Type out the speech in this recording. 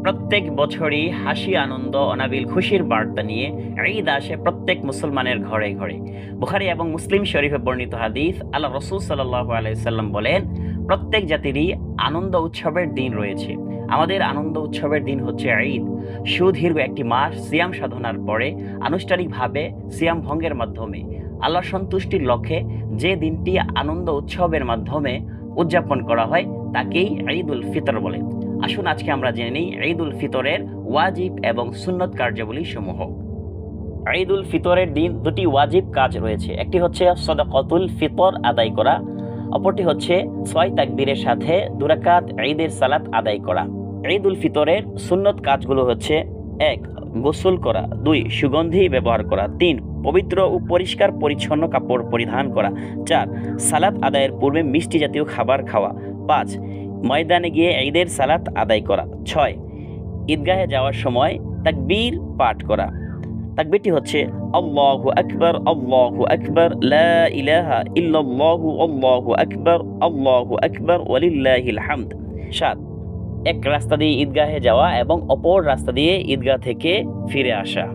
প্রত্যেক বছরই হাসি আনন্দ অনাবিল খুশির বার্তা নিয়ে ঈদ আসে প্রত্যেক মুসলমানের ঘরে ঘরে। বুখারী এবং মুসলিম শরীফে বর্ণিত হাদিস, আল্লাহ রাসূল সাল্লাল্লাহু আলাইহি সাল্লাম বলেন, প্রত্যেক জাতিরই আনন্দ উৎসবের দিন রয়েছে। আমাদের আনন্দ উৎসবের দিন হচ্ছে ঈদ। সুদীর্ঘ একটি মাস সিয়াম সাধনার পরে আনুষ্ঠানিকভাবে সিয়াম ভঙ্গের মাধ্যমে আল্লাহর সন্তুষ্টির লক্ষ্যে যে দিনটি আনন্দ উৎসবের মাধ্যমে উদযাপন করা হয় তাকেই ঈদুল ফিতর বলে। আসুন আজকে আমরা জেনে নিই ঈদুল ফিতরের ওয়াজিব এবং সুন্নত কার্যাবলী সমূহ। ঈদুল ফিতরের দিন দুটি ওয়াজিব কাজ রয়েছে। একটি হচ্ছে সদকাতুল ফিতর আদায় করা, অপরটি হচ্ছে 6 তাকবীরের সাথে 2 রাকাত ঈদের সালাত আদায় করা। ঈদুল ফিতরের সুন্নত কাজগুলো হচ্ছে: 1. গোসল করা, 2. সুগন্ধি ব্যবহার করা, 3. পবিত্র ও পরিষ্কার পরিচ্ছন্ন কাপড় পরিধান করা, 4. সালাত আদায়ের পূর্বে মিষ্টি জাতীয় খাবার খাওয়া, 5. ময়দানে গিয়ে ঈদের সালাত আদায় করা, 6. ঈদগাহে যাওয়ার সময় তাকবীর পাঠ করা। তাকবীরটি হচ্ছে আল্লাহু আকবার, আল্লাহু আকবার, লা ইলাহা ইল্লাল্লাহু, আল্লাহু আকবার ওয়ালিল্লাহিল হামদ। 7. এক রাস্তা দিয়ে ঈদগাহে যাওয়া এবং অপর রাস্তা দিয়ে ঈদগাহ থেকে ফিরে আসা।